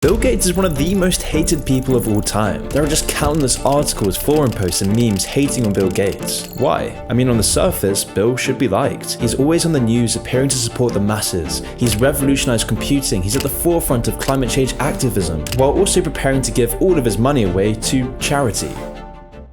Bill Gates is one of the most hated people of all time. There are just countless articles, forum posts, and memes hating on Bill Gates. Why? I mean, on the surface, Bill should be liked. He's always on the news appearing to support the masses. He's revolutionized computing. He's at the forefront of climate change activism, while also preparing to give all of his money away to charity.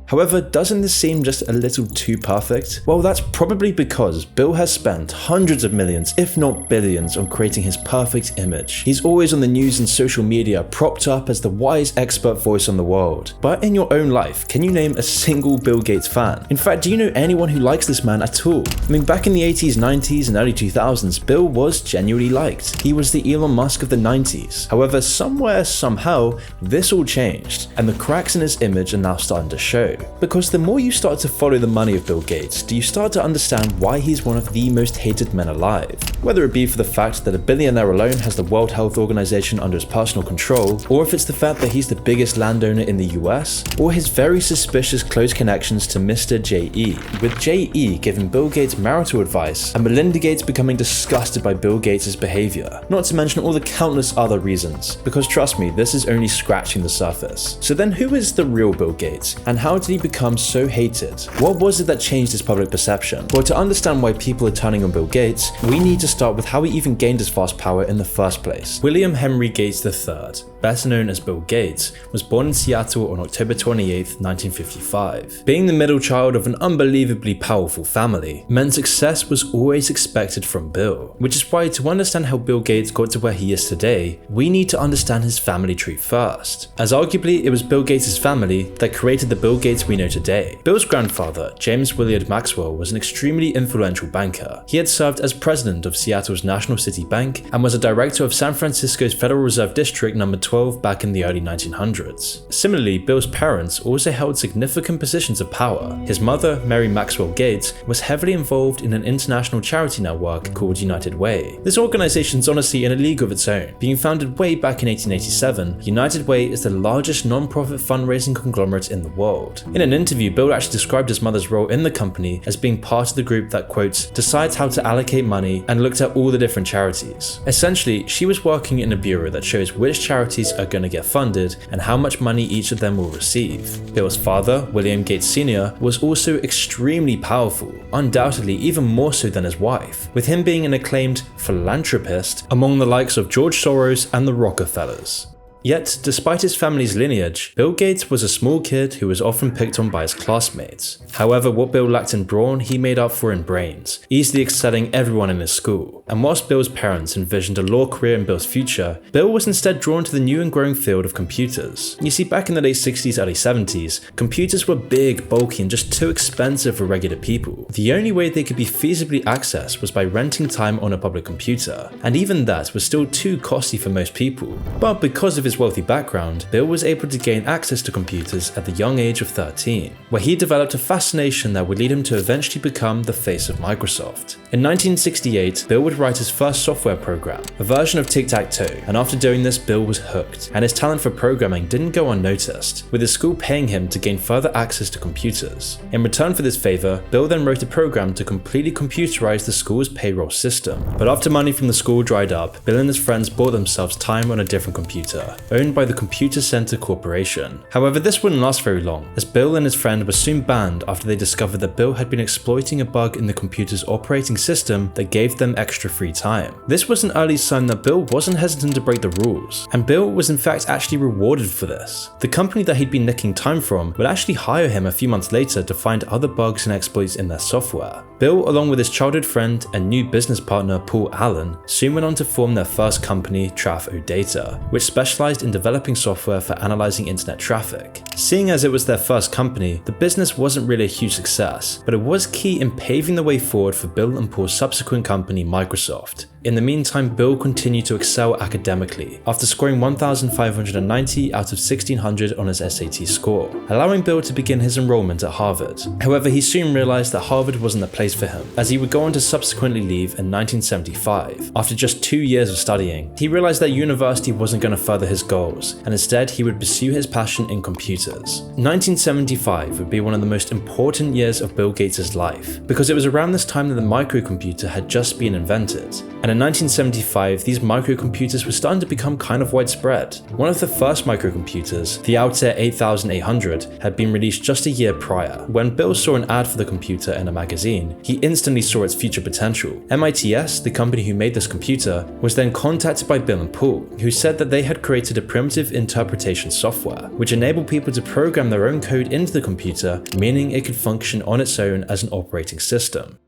However, doesn't this seem just a little too perfect? Well, that's probably because Bill has spent hundreds of millions, if not billions, on creating his perfect image. He's always on the news and social media, propped up as the wise expert voice on the world. But in your own life, can you name a single Bill Gates fan? In fact, do you know anyone who likes this man at all? I mean, back in the 80s, 90s, and early 2000s, Bill was genuinely liked. He was the Elon Musk of the 90s. However, somewhere, somehow, this all changed, and the cracks in his image are now starting to show. Because the more you start to follow the money of Bill Gates, do you start to understand why he's one of the most hated men alive. Whether it be for the fact that a billionaire alone has the World Health Organization under his personal control, or if it's the fact that he's the biggest landowner in the US, or his very suspicious close connections to Mr. J.E., with J.E. giving Bill Gates marital advice, and Melinda Gates becoming disgusted by Bill Gates' behavior. Not to mention all the countless other reasons, because trust me, this is only scratching the surface. So then who is the real Bill Gates, and how did he become so hated? What was it that changed his public perception? Well, to understand why people are turning on Bill Gates, we need to start with how he even gained his vast power in the first place. William Henry Gates III, better known as Bill Gates, was born in Seattle on October 28, 1955. Being the middle child of an unbelievably powerful family meant success was always expected from Bill, which is why to understand how Bill Gates got to where he is today, we need to understand his family tree first, as arguably it was Bill Gates' family that created the Bill Gates we know today. Bill's grandfather, James Willard Maxwell, was an extremely influential banker. He had served as president of Seattle's National City Bank and was a director of San Francisco's Federal Reserve District No. 12 back in the early 1900s. Similarly, Bill's parents also held significant positions of power. His mother, Mary Maxwell Gates, was heavily involved in an international charity network called United Way. This organization's honestly in a league of its own. Being founded way back in 1887, United Way is the largest non-profit fundraising conglomerate in the world. In an interview, Bill actually described his mother's role in the company as being part of the group that, quotes, decides how to allocate money and looked at all the different charities. Essentially, she was working in a bureau that shows which charities are going to get funded and how much money each of them will receive. Bill's father, William Gates Sr., was also extremely powerful, undoubtedly even more so than his wife, with him being an acclaimed philanthropist among the likes of George Soros and the Rockefellers. Yet, despite his family's lineage, Bill Gates was a small kid who was often picked on by his classmates. However, what Bill lacked in brawn, he made up for in brains, easily excelling everyone in his school. And whilst Bill's parents envisioned a law career in Bill's future, Bill was instead drawn to the new and growing field of computers. You see, back in the late 60s, early 70s, computers were big, bulky, and just too expensive for regular people. The only way they could be feasibly accessed was by renting time on a public computer, and even that was still too costly for most people. But because of his wealthy background, Bill was able to gain access to computers at the young age of 13, where he developed a fascination that would lead him to eventually become the face of Microsoft. In 1968, Bill would write his first software program, a version of Tic-Tac-Toe, and after doing this, Bill was hooked, and his talent for programming didn't go unnoticed, with his school paying him to gain further access to computers. In return for this favor, Bill then wrote a program to completely computerize the school's payroll system. But after money from the school dried up, Bill and his friends bought themselves time on a different computer, owned by the Computer Center Corporation. However, this wouldn't last very long, as Bill and his friend were soon banned after they discovered that Bill had been exploiting a bug in the computer's operating system that gave them extra free time. This was an early sign that Bill wasn't hesitant to break the rules, and Bill was in fact actually rewarded for this. The company that he'd been nicking time from would actually hire him a few months later to find other bugs and exploits in their software. Bill, along with his childhood friend and new business partner Paul Allen, soon went on to form their first company, Traf-O-Data, which specialized in developing software for analyzing internet traffic. Seeing as it was their first company, the business wasn't really a huge success, but it was key in paving the way forward for Bill and Paul's subsequent company, Microsoft. In the meantime, Bill continued to excel academically, after scoring 1,590 out of 1,600 on his SAT score, allowing Bill to begin his enrollment at Harvard. However, he soon realized that Harvard wasn't the place for him, as he would go on to subsequently leave in 1975. After just 2 years of studying, he realized that university wasn't going to further his his goals, and instead he would pursue his passion in computers. 1975 would be one of the most important years of Bill Gates' life, because it was around this time that the microcomputer had just been invented. And in 1975, these microcomputers were starting to become kind of widespread. One of the first microcomputers, the Altair 8800, had been released just a year prior. When Bill saw an ad for the computer in a magazine, he instantly saw its future potential. MITS, the company who made this computer, was then contacted by Bill and Paul, who said that they had created a primitive interpretation software, which enabled people to program their own code into the computer, meaning it could function on its own as an operating system.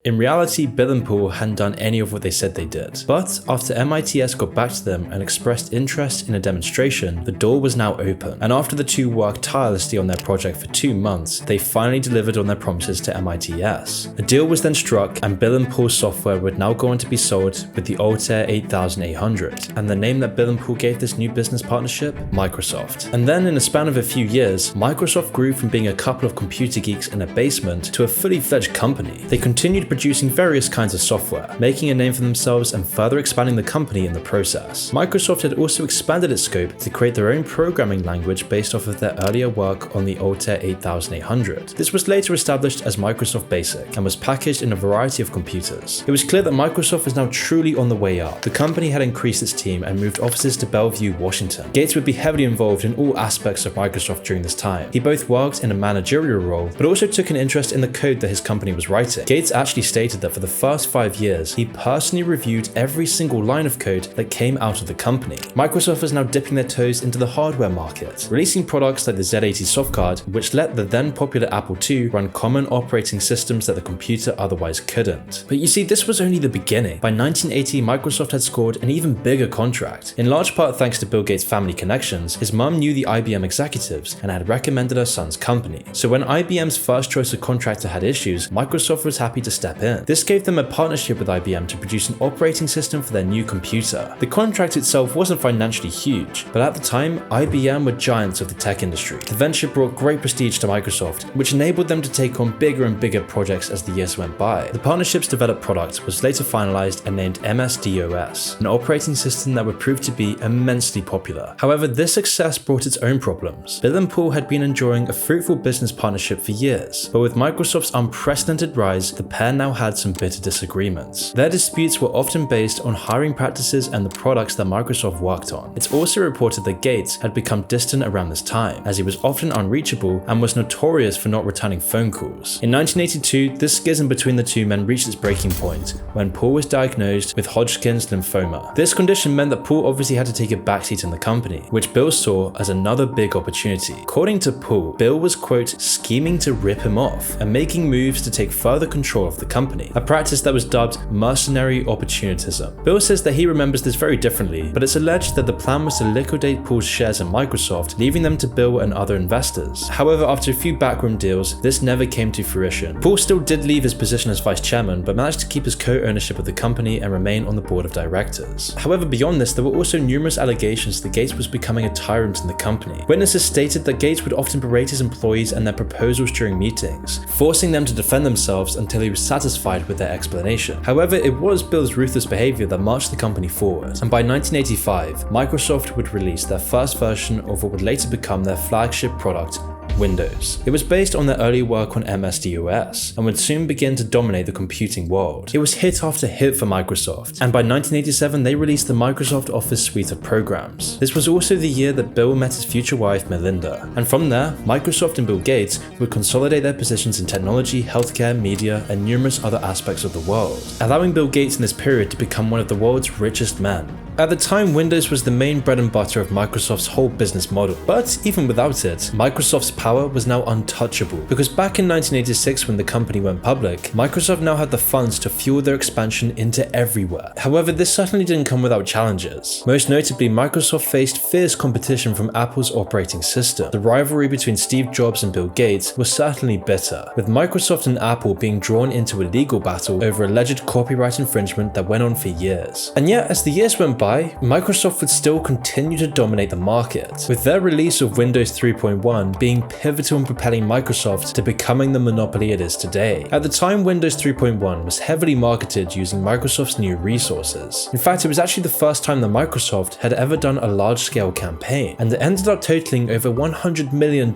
In reality, Bill and Paul hadn't done any of what they said they did, but after MITS got back to them and expressed interest in a demonstration, the door was now open, and after the two worked tirelessly on their project for 2 months, they finally delivered on their promises to MITS. A deal was then struck, and Bill and Paul's software would now go on to be sold with the Altair 8800, and the name that Bill and Paul gave this new business partnership, Microsoft. And then in a span of a few years, Microsoft grew from being a couple of computer geeks in a basement to a fully fledged company. They continued producing various kinds of software, making a name for themselves and further expanding the company in the process. Microsoft had also expanded its scope to create their own programming language based off of their earlier work on the Altair 8800. This was later established as Microsoft Basic and was packaged in a variety of computers. It was clear that Microsoft was now truly on the way up. The company had increased its team and moved offices to Bellevue, Washington. Gates would be heavily involved in all aspects of Microsoft during this time. He both worked in a managerial role, but also took an interest in the code that his company was writing. Gates actually stated that for the first 5 years, he personally reviewed every single line of code that came out of the company. Microsoft was now dipping their toes into the hardware market, releasing products like the Z80 soft card, which let the then popular Apple II run common operating systems that the computer otherwise couldn't. But you see, this was only the beginning. By 1980, Microsoft had scored an even bigger contract. In large part thanks to Bill Gates' family connections, his mum knew the IBM executives and had recommended her son's company. So when IBM's first choice of contractor had issues, Microsoft was happy to step in. This gave them a partnership with IBM to produce an operating system for their new computer. The contract itself wasn't financially huge, but at the time, IBM were giants of the tech industry. The venture brought great prestige to Microsoft, which enabled them to take on bigger and bigger projects as the years went by. The partnership's developed product was later finalized and named MS-DOS, an operating system that would prove to be immensely popular. However, this success brought its own problems. Bill and Paul had been enjoying a fruitful business partnership for years, but with Microsoft's unprecedented rise, the pair now had some bitter disagreements. Their disputes were often based on hiring practices and the products that Microsoft worked on. It's also reported that Gates had become distant around this time, as he was often unreachable and was notorious for not returning phone calls. In 1982, this schism between the two men reached its breaking point when Paul was diagnosed with Hodgkin's lymphoma. This condition meant that Paul obviously had to take a backseat in the company, which Bill saw as another big opportunity. According to Paul, Bill was, quote, scheming to rip him off and making moves to take further control of the company, a practice that was dubbed mercenary opportunism. Bill says that he remembers this very differently, but it's alleged that the plan was to liquidate Paul's shares in Microsoft, leaving them to Bill and other investors. However, after a few backroom deals, this never came to fruition. Paul still did leave his position as vice chairman, but managed to keep his co-ownership of the company and remain on the board of directors. However, beyond this, there were also numerous allegations that Gates was becoming a tyrant in the company. Witnesses stated that Gates would often berate his employees and their proposals during meetings, forcing them to defend themselves until he was satisfied with their explanation. However, it was Bill's ruthless behavior that marched the company forward, and by 1985, Microsoft would release their first version of what would later become their flagship product, Windows. It was based on their early work on MS-DOS and would soon begin to dominate the computing world. It was hit after hit for Microsoft, and by 1987 they released the Microsoft Office suite of programs. This was also the year that Bill met his future wife Melinda, and from there, Microsoft and Bill Gates would consolidate their positions in technology, healthcare, media, and numerous other aspects of the world, allowing Bill Gates in this period to become one of the world's richest men. At the time, Windows was the main bread and butter of Microsoft's whole business model, but even without it, Microsoft's power was now untouchable, because back in 1986 when the company went public, Microsoft now had the funds to fuel their expansion into everywhere. However, this certainly didn't come without challenges. Most notably, Microsoft faced fierce competition from Apple's operating system. The rivalry between Steve Jobs and Bill Gates was certainly bitter, with Microsoft and Apple being drawn into a legal battle over alleged copyright infringement that went on for years. And yet, as the years went by, by, Microsoft would still continue to dominate the market, with their release of Windows 3.1 being pivotal in propelling Microsoft to becoming the monopoly it is today. At the time, Windows 3.1 was heavily marketed using Microsoft's new resources. In fact, it was actually the first time that Microsoft had ever done a large-scale campaign, and it ended up totaling over $100 million.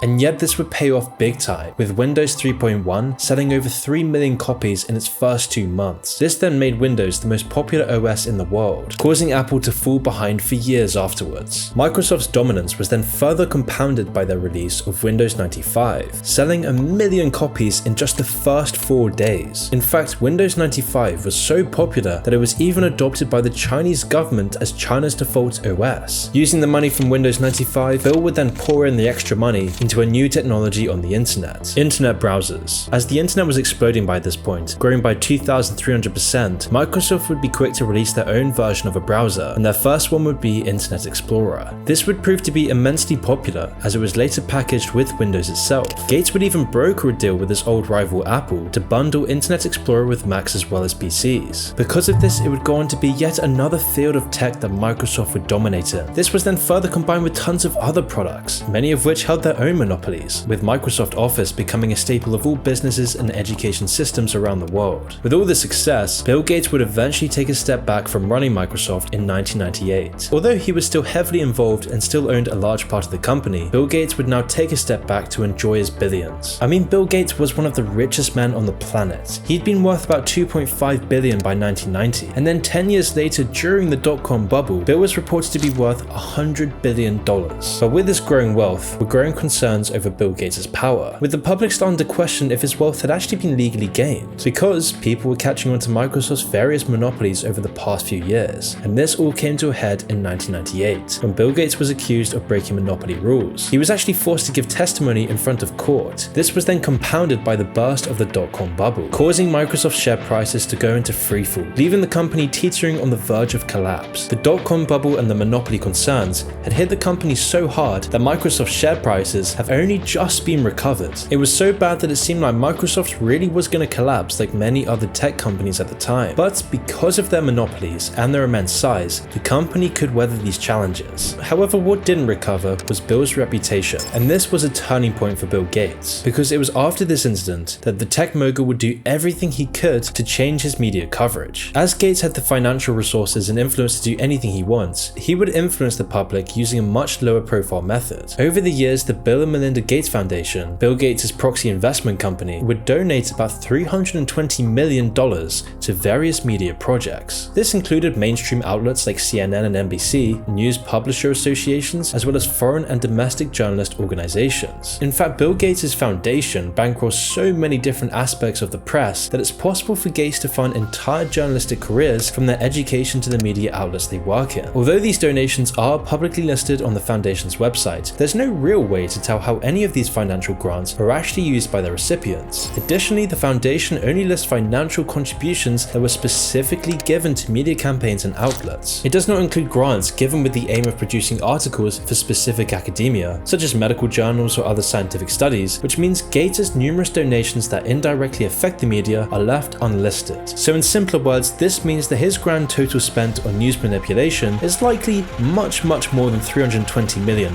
And yet this would pay off big time, with Windows 3.1 selling over 3 million copies in its first 2 months. This then made Windows the most popular OS in the world, causing Apple to fall behind for years afterwards. Microsoft's dominance was then further compounded by their release of Windows 95, selling 1 million copies in just the first 4 days. In fact, Windows 95 was so popular that it was even adopted by the Chinese government as China's default OS. Using the money from Windows 95, Bill would then pour in the extra money into a new technology on the internet: internet browsers. As the internet was exploding by this point, growing by 2,300%, Microsoft would be quick to release their own version of a browser, and their first one would be Internet Explorer. This would prove to be immensely popular, as it was later packaged with Windows itself. Gates would even broker a deal with his old rival Apple to bundle Internet Explorer with Macs as well as PCs. Because of this, it would go on to be yet another field of tech that Microsoft would dominate in. This was then further combined with tons of other products, many of which held their own monopolies, with Microsoft Office becoming a staple of all businesses and education systems around the world. With all this success, Bill Gates would eventually take a step back from running Microsoft in 1998. Although he was still heavily involved and still owned a large part of the company, Bill Gates would now take a step back to enjoy his billions. I mean, Bill Gates was one of the richest men on the planet. He'd been worth about $2.5 billion by 1990, and then 10 years later, during the dot-com bubble, Bill was reported to be worth $100 billion. But with this growing wealth were growing concerns over Bill Gates' power, with the public starting to question if his wealth had actually been legally gained, because people were catching on to Microsoft's various monopolies over the past few years. And this all came to a head in 1998, when Bill Gates was accused of breaking monopoly rules. He was actually forced to give testimony in front of court. This was then compounded by the burst of the dot-com bubble, causing Microsoft's share prices to go into freefall, leaving the company teetering on the verge of collapse. The dot-com bubble and the monopoly concerns had hit the company so hard that Microsoft's share prices have only just been recovered. It was so bad that it seemed like Microsoft really was going to collapse like many other tech companies at the time. But because of their monopolies and their immense size, the company could weather these challenges. However, what didn't recover was Bill's reputation, and this was a turning point for Bill Gates, because it was after this incident that the tech mogul would do everything he could to change his media coverage. As Gates had the financial resources and influence to do anything he wants, he would influence the public using a much lower profile method. Over the years, the Bill and Melinda Gates Foundation, Bill Gates' proxy investment company, would donate about $320 million to various media projects. This included mainstream outlets like CNN and NBC, news publisher associations, as well as foreign and domestic journalist organizations. In fact, Bill Gates' foundation bankrolls so many different aspects of the press that it's possible for Gates to fund entire journalistic careers from their education to the media outlets they work in. Although these donations are publicly listed on the foundation's website, there's no real way to tell how any of these financial grants are actually used by the recipients. Additionally, the foundation only lists financial contributions that were specifically given to media campaigns and outlets. It does not include grants given with the aim of producing articles for specific academia, such as medical journals or other scientific studies, which means Gates' numerous donations that indirectly affect the media are left unlisted. So in simpler words, this means that his grand total spent on news manipulation is likely much more than $320 million.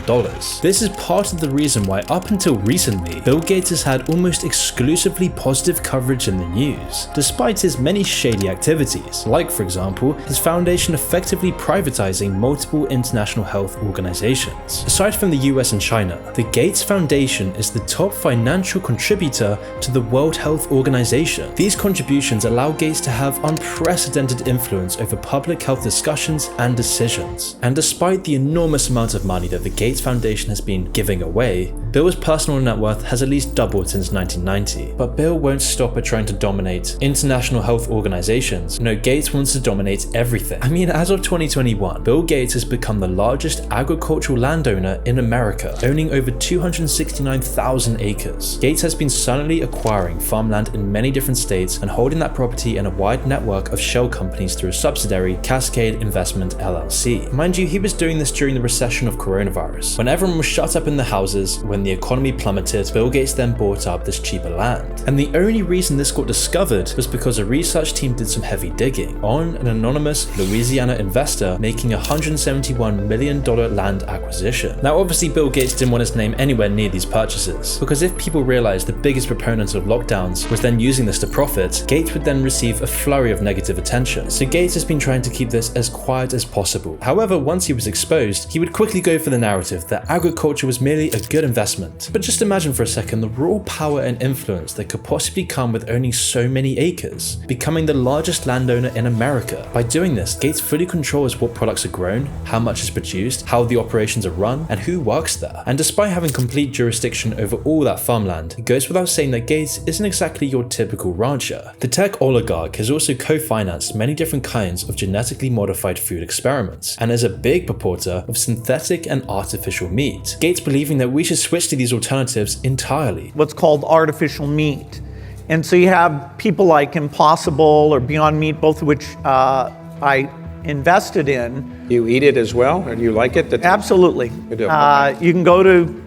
This is part of the reason why up until recently, Bill Gates has had almost exclusively positive coverage in the news, despite his many shady activities, like for example, his foundation effectively privatizing multiple international health organizations. Aside from the US and China, the Gates Foundation is the top financial contributor to the World Health Organization. These contributions allow Gates to have unprecedented influence over public health discussions and decisions. And despite the enormous amount of money that the Gates Foundation has been giving away, Bill's personal net worth has at least doubled since 1990. But Bill won't stop at trying to dominate international health organizations. No, Gates wants to dominate everything. I mean, as of 2021, Bill Gates has become the largest agricultural landowner in America, owning over 269,000 acres. Gates has been silently acquiring farmland in many different states and holding that property in a wide network of shell companies through a subsidiary, Cascade Investment LLC. Mind you, he was doing this during the recession of coronavirus, when everyone was shut up in the houses. When the economy plummeted, Bill Gates then bought up this cheaper land. And the only reason this got discovered was because a research team did some heavy digging on an anonymous Louisiana investor making a $171 million land acquisition. Now obviously Bill Gates didn't want his name anywhere near these purchases, because if people realized the biggest proponent of lockdowns was then using this to profit, Gates would then receive a flurry of negative attention. So Gates has been trying to keep this as quiet as possible. However, once he was exposed, he would quickly go for the narrative that agriculture was merely a good investment. But just imagine for a second the raw power and influence that could possibly come with owning so many acres, becoming the largest landowner in America. By doing this, Gates fully controls what products are grown, how much is produced, how the operations are run, and who works there. And despite having complete jurisdiction over all that farmland, it goes without saying that Gates isn't exactly your typical rancher. The tech oligarch has also co-financed many different kinds of genetically modified food experiments, and is a big purporter of synthetic and artificial meat. Gates believing that we should switch to these alternatives entirely. What's called artificial meat. And so you have people like Impossible or Beyond Meat, both of which I invested in. You eat it as well, or do you like it? Absolutely. You do. You can go to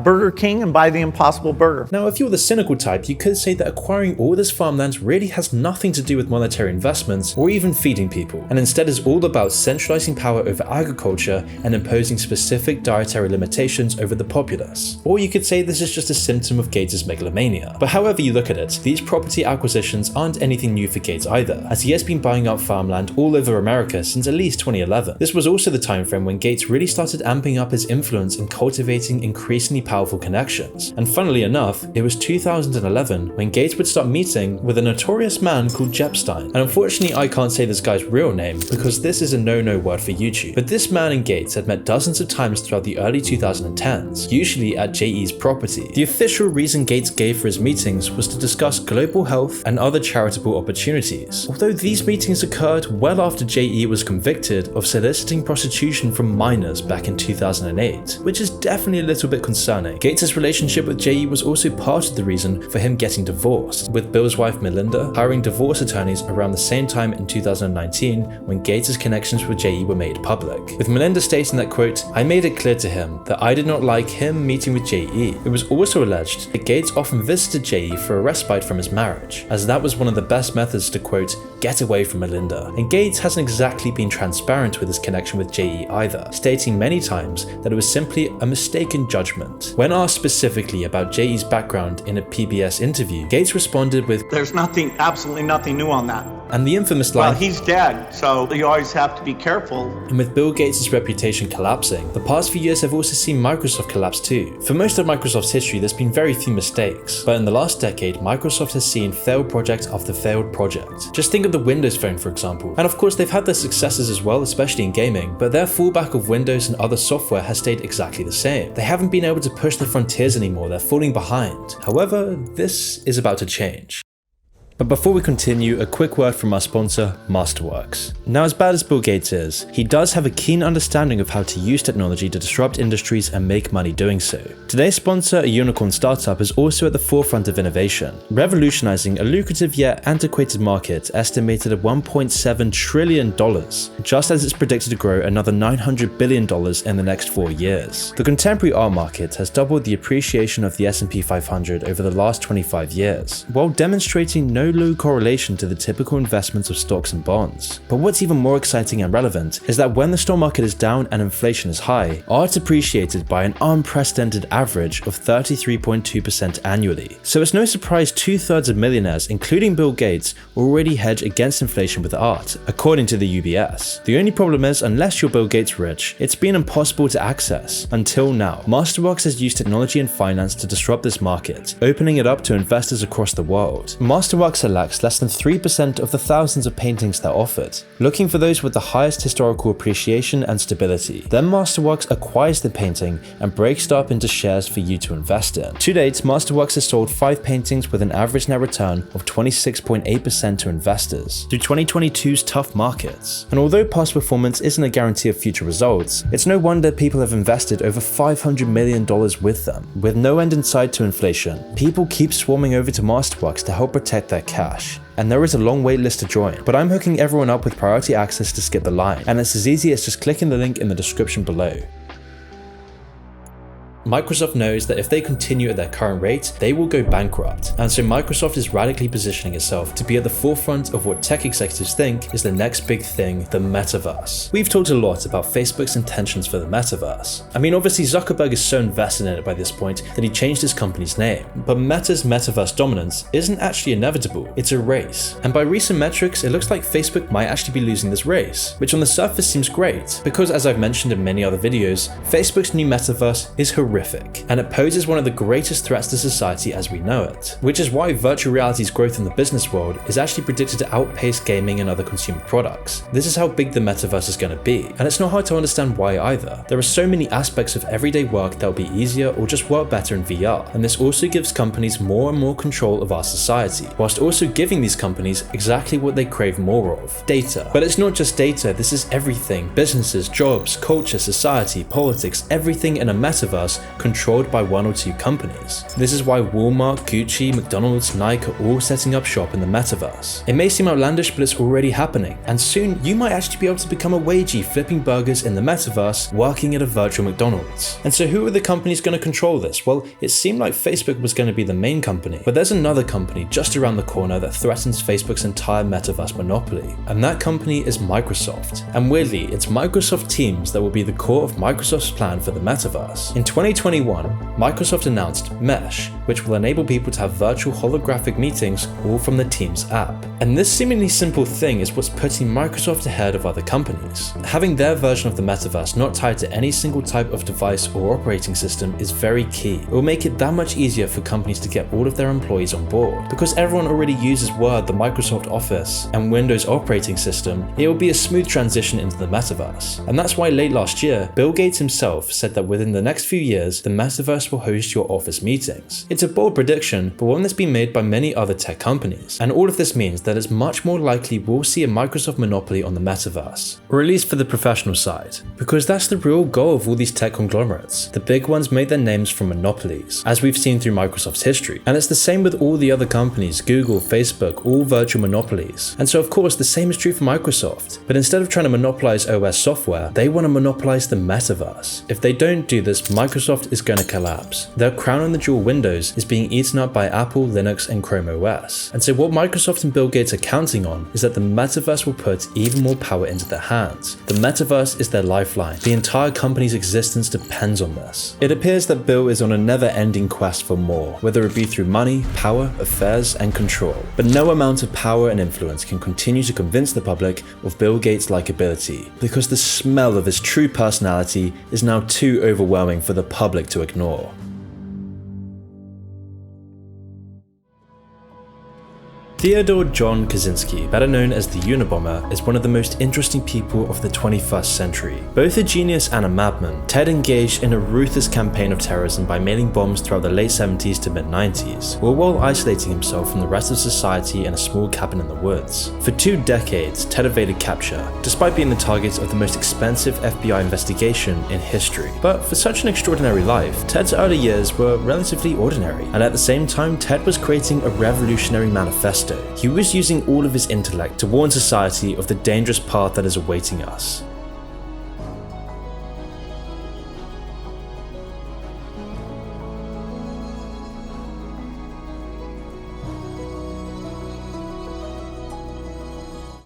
Burger King and buy the Impossible Burger. Now, if you're the cynical type, you could say that acquiring all this farmland really has nothing to do with monetary investments or even feeding people, and instead is all about centralizing power over agriculture and imposing specific dietary limitations over the populace. Or you could say this is just a symptom of Gates' megalomania. But however you look at it, these property acquisitions aren't anything new for Gates either, as he has been buying up farmland all over America since at least 2011. This was also the time frame when Gates really started amping up his influence in cultivating increasingly powerful connections. And funnily enough, it was 2011 when Gates would start meeting with a notorious man called Jeb Stein. And unfortunately, I can't say this guy's real name because this is a no-no word for YouTube. But this man and Gates had met dozens of times throughout the early 2010s, usually at JE's property. The official reason Gates gave for his meetings was to discuss global health and other charitable opportunities. Although these meetings occurred well after JE was convicted of soliciting prostitution from minors back in 2008, which is definitely a little bit concerning. Gates' relationship with JE was also part of the reason for him getting divorced, with Bill's wife Melinda hiring divorce attorneys around the same time in 2019 when Gates' connections with JE were made public, with Melinda stating that, quote, "I made it clear to him that I did not like him meeting with JE. It was also alleged that Gates often visited JE for a respite from his marriage, as that was one of the best methods to, quote, get away from Melinda." And Gates hasn't exactly been transparent with his connection with JE either, stating many times that it was simply a mistaken judgment. When asked specifically about JE's background in a PBS interview, Gates responded with, There's absolutely nothing new on that. and the infamous line, Well, he's dead, so you always have to be careful. and with Bill Gates' reputation collapsing, the past few years have also seen Microsoft collapse too. For most of Microsoft's history, there's been very few mistakes, but in the last decade, Microsoft has seen failed project after failed project. Just think of the Windows Phone, for example. And of course, they've had their successes as well, especially in gaming, but their fallback of Windows and other software has stayed exactly the same. They haven't been able to push the frontiers anymore, they're falling behind. However, this is about to change. But before we continue, a quick word from our sponsor, Masterworks. Now, as bad as Bill Gates is, he does have a keen understanding of how to use technology to disrupt industries and make money doing so. Today's sponsor, a unicorn startup, is also at the forefront of innovation, revolutionizing a lucrative yet antiquated market estimated at $1.7 trillion, just as it's predicted to grow another $900 billion in the next 4 years. The contemporary art market has doubled the appreciation of the S&P 500 over the last 25 years, while demonstrating no low correlation to the typical investments of stocks and bonds. But what's even more exciting and relevant is that when the stock market is down and inflation is high, art appreciated by an unprecedented average of 33.2% annually. So it's no surprise 2/3 of millionaires, including Bill Gates, already hedge against inflation with art, according to the UBS. The only problem is, unless you're Bill Gates rich, it's been impossible to access. Until now, Masterworks has used technology and finance to disrupt this market, opening it up to investors across the world. Masterworks selects less than 3% of the thousands of paintings they're offered, looking for those with the highest historical appreciation and stability. Then Masterworks acquires the painting and breaks it up into shares for you to invest in. To date, Masterworks has sold 5 paintings with an average net return of 26.8% to investors through 2022's tough markets. And although past performance isn't a guarantee of future results, it's no wonder people have invested over $500 million with them. With no end in sight to inflation, people keep swarming over to Masterworks to help protect their cash. And there is a long wait list to join, but I'm hooking everyone up with priority access to skip the line, and it's as easy as just clicking the link in the description below. Microsoft knows that if they continue at their current rate, they will go bankrupt, and so Microsoft is radically positioning itself to be at the forefront of what tech executives think is the next big thing, the metaverse. We've talked a lot about Facebook's intentions for the metaverse. I mean, obviously Zuckerberg is so invested in it by this point that he changed his company's name, but Meta's metaverse dominance isn't actually inevitable, it's a race. And by recent metrics, it looks like Facebook might actually be losing this race, which on the surface seems great, because as I've mentioned in many other videos, Facebook's new metaverse is horrific, and it poses one of the greatest threats to society as we know it, which is why virtual reality's growth in the business world is actually predicted to outpace gaming and other consumer products. This is how big the metaverse is going to be, and it's not hard to understand why either. There are so many aspects of everyday work that will be easier or just work better in VR, and this also gives companies more and more control of our society, whilst also giving these companies exactly what they crave more of: data. But it's not just data, this is everything: businesses, jobs, culture, society, politics, everything in a metaverse controlled by one or two companies. This is why Walmart, Gucci, McDonald's, Nike are all setting up shop in the metaverse. It may seem outlandish, but it's already happening, and soon you might actually be able to become a wagey flipping burgers in the metaverse working at a virtual McDonald's. And so who are the companies going to control this? Well, it seemed like Facebook was going to be the main company, but there's another company just around the corner that threatens Facebook's entire metaverse monopoly, and that company is Microsoft. And weirdly, it's Microsoft Teams that will be the core of Microsoft's plan for the metaverse. In 2021, Microsoft announced Mesh, which will enable people to have virtual holographic meetings all from the Teams app. And this seemingly simple thing is what's putting Microsoft ahead of other companies. Having their version of the metaverse not tied to any single type of device or operating system is very key. It will make it that much easier for companies to get all of their employees on board. Because everyone already uses Word, the Microsoft Office, and Windows operating system, it will be a smooth transition into the metaverse. And that's why late last year, Bill Gates himself said that within the next few years, the metaverse will host your office meetings. It's a bold prediction, but one that's been made by many other tech companies. And all of this means that it's much more likely we'll see a Microsoft monopoly on the metaverse, or at least for the professional side, because that's the real goal of all these tech conglomerates. The big ones made their names from monopolies, as we've seen through Microsoft's history. And it's the same with all the other companies, Google, Facebook, all virtual monopolies. And so of course the same is true for Microsoft, but instead of trying to monopolize OS software, they want to monopolize the metaverse. If they don't do this, Microsoft is going to collapse. Their crown on the jewel Windows is being eaten up by Apple, Linux, and Chrome OS. And so what Microsoft and Bill Gates are counting on is that the metaverse will put even more power into their hands. The metaverse is their lifeline. The entire company's existence depends on this. It appears that Bill is on a never-ending quest for more, whether it be through money, power, affairs, and control. But no amount of power and influence can continue to convince the public of Bill Gates' likability, because the smell of his true personality is now too overwhelming for the public to ignore. Theodore John Kaczynski, better known as the Unabomber, is one of the most interesting people of the 21st century. Both a genius and a madman, Ted engaged in a ruthless campaign of terrorism by mailing bombs throughout the late 70s to mid-90s, all while isolating himself from the rest of society in a small cabin in the woods. For 2 decades, Ted evaded capture, despite being the target of the most expensive FBI investigation in history. But for such an extraordinary life, Ted's early years were relatively ordinary, and at the same time, Ted was creating a revolutionary manifesto. He was using all of his intellect to warn society of the dangerous path that is awaiting us.